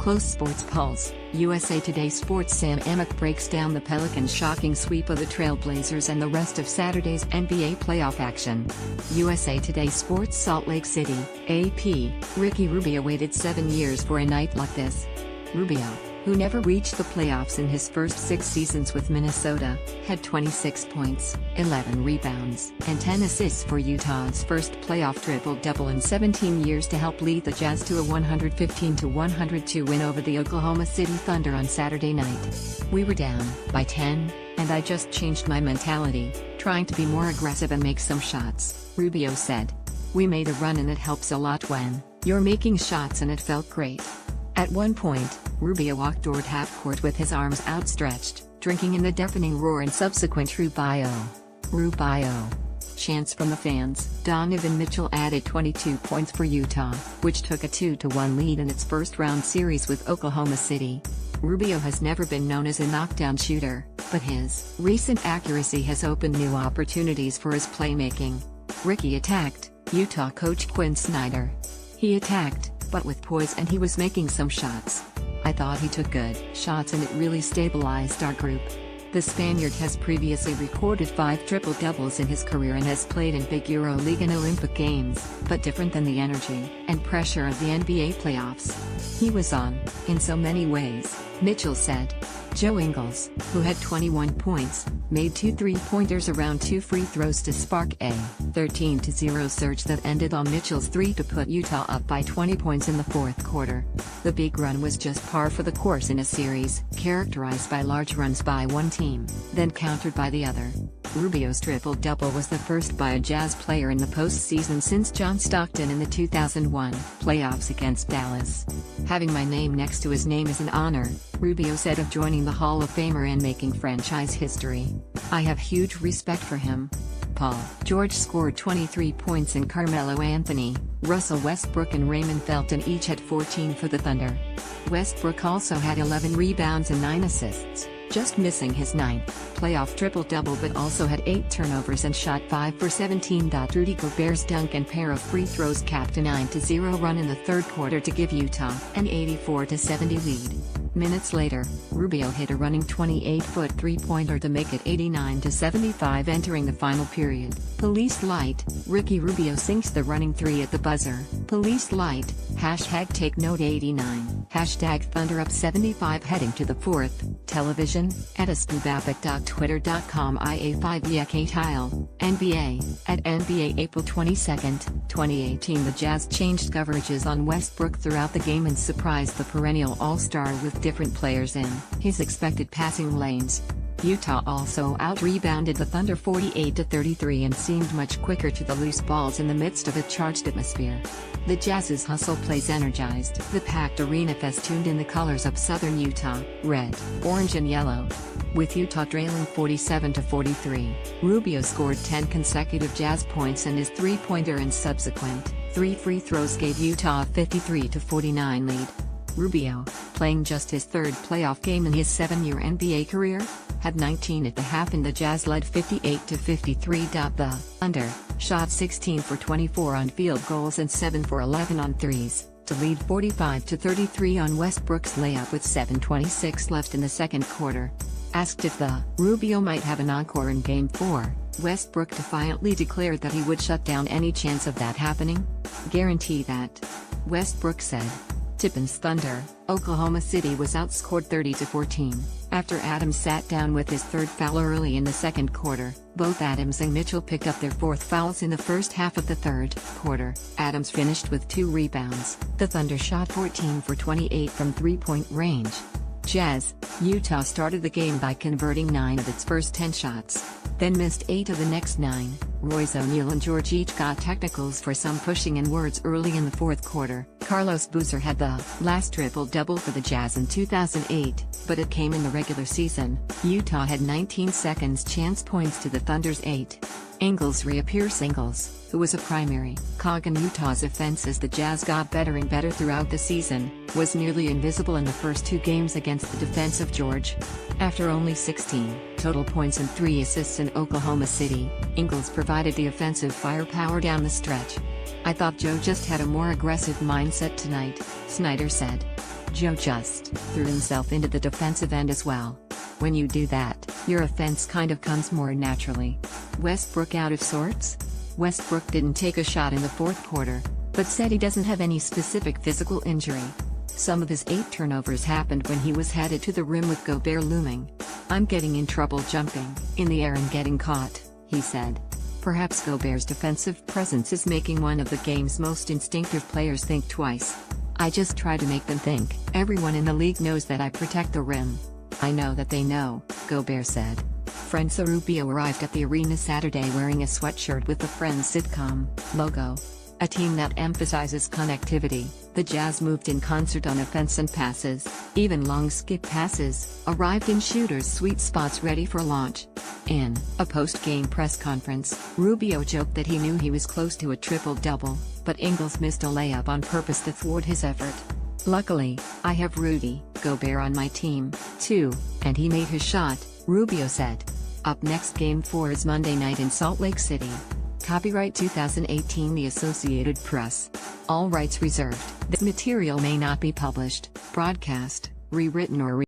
Close Sports Pulse, USA Today Sports' Sam Amick breaks down the Pelicans' shocking sweep of the Trailblazers and the rest of Saturday's NBA playoff action. USA Today Sports Salt Lake City, AP, Ricky Rubio waited 7 years for a night like this. Rubio, who never reached the playoffs in his first 6 seasons with Minnesota, had 26 points, 11 rebounds, and 10 assists for Utah's first playoff triple-double in 17 years to help lead the Jazz to a 115-102 win over the Oklahoma City Thunder on Saturday night. "We were down by 10, and I just changed my mentality, trying to be more aggressive and make some shots," Rubio said. "We made a run and it helps a lot when you're making shots, and it felt great." At one point, Rubio walked toward half-court with his arms outstretched, drinking in the deafening roar and subsequent Rubio. Rubio chants from the fans. Donovan Mitchell added 22 points for Utah, which took a 2-1 lead in its first-round series with Oklahoma City. Rubio has never been known as a knockdown shooter, but his recent accuracy has opened new opportunities for his playmaking. Ricky attacked Utah coach Quinn Snyder. "He attacked, but with poise, and he was making some shots. I thought he took good shots and it really stabilized our group." The Spaniard has previously recorded 5 triple-doubles in his career and has played in big EuroLeague and Olympic games, but different than the energy and pressure of the NBA playoffs. "He was on, in so many ways," Mitchell said. Joe Ingles, who had 21 points, made 2 3-pointers around 2 free throws to spark a 13-0 surge that ended on Mitchell's 3 to put Utah up by 20 points in the fourth quarter. The big run was just par for the course in a series characterized by large runs by one team, then countered by the other. Rubio's triple-double was the first by a Jazz player in the postseason since John Stockton in the 2001 playoffs against Dallas. "Having my name next to his name is an honor," Rubio said of joining the Hall of Famer and making franchise history. "I have huge respect for him." Paul George scored 23 points and Carmelo Anthony, Russell Westbrook and Raymond Felton each had 14 for the Thunder. Westbrook also had 11 rebounds and 9 assists, just missing his 9th playoff triple-double, but also had 8 turnovers and shot 5 for 17. Rudy Gobert's dunk and pair of free throws capped a 9-0 run in the third quarter to give Utah an 84-70 lead. Minutes later, Rubio hit a running 28-foot three-pointer to make it 89-75 entering the final period. "Police light, Ricky Rubio sinks the running 3 at the buzzer. Police light, #take note 89, #Thunder up 75 heading to the fourth." Television, edistonbapic.twitter.com IA5 Tile, NBA, at NBA April 22, 2018. The Jazz changed coverages on Westbrook throughout the game and surprised the perennial All-Star with different players in his expected passing lanes. Utah also out-rebounded the Thunder 48-33 and seemed much quicker to the loose balls in the midst of a charged atmosphere. The Jazz's hustle plays energized the packed arena festooned in the colors of Southern Utah, red, orange and yellow. With Utah trailing 47-43, Rubio scored 10 consecutive Jazz points and his three-pointer and subsequent 3 free throws gave Utah a 53-49 lead. Rubio, playing just his 3rd playoff game in his 7-year NBA career, had 19 at the half and the Jazz led 58-53. The Thunder shot 16 for 24 on field goals and 7 for 11 on threes, to lead 45-33 on Westbrook's layup with 7:26 left in the second quarter. Asked if the Rubio might have an encore in Game 4, Westbrook defiantly declared that he would shut down any chance of that happening. "Guarantee that," Westbrook said. Tippins Thunder, Oklahoma City was outscored 30-14, after Adams sat down with his 3rd foul early in the second quarter. Both Adams and Mitchell picked up their 4th fouls in the first half of the third quarter. Adams finished with 2 rebounds. The Thunder shot 14 for 28 from three-point range. Jazz, Utah started the game by converting 9 of its first 10 shots, then missed 8 of the next 9. Royce O'Neal and George each got technicals for some pushing and words early in the fourth quarter. Carlos Boozer had the last triple-double for the Jazz in 2008, but it came in the regular season. Utah had 19 seconds chance points to the Thunder's 8. Ingles reappears. Ingles, who was a primary cog in Utah's offense as the Jazz got better and better throughout the season, was nearly invisible in the first 2 games against the defense of George. After only 16 total points and 3 assists in Oklahoma City, Ingles provided the offensive firepower down the stretch. "I thought Joe just had a more aggressive mindset tonight," Snyder said. Joe just threw himself into the defensive end as well. When you do that, your offense kind of comes more naturally. Westbrook out of sorts? Westbrook didn't take a shot in the fourth quarter, but said he doesn't have any specific physical injury. Some of his 8 turnovers happened when he was headed to the rim with Gobert looming. "I'm getting in trouble jumping in the air and getting caught," he said. Perhaps Gobert's defensive presence is making one of the game's most instinctive players think twice. "I just try to make them think. Everyone in the league knows that I protect the rim. I know that they know," Gobert said. Friends Rubio arrived at the arena Saturday wearing a sweatshirt with the Friends sitcom logo. A team that emphasizes connectivity, the Jazz moved in concert on offense and passes, even long skip passes, arrived in shooters' sweet spots ready for launch. In a post-game press conference, Rubio joked that he knew he was close to a triple-double, but Ingles missed a layup on purpose to thwart his effort. "Luckily, I have Rudy Gobert on my team, too, and he made his shot," Rubio said. Up next, Game 4 is Monday night in Salt Lake City. Copyright 2018 The Associated Press. All rights reserved. This material may not be published, broadcast, rewritten or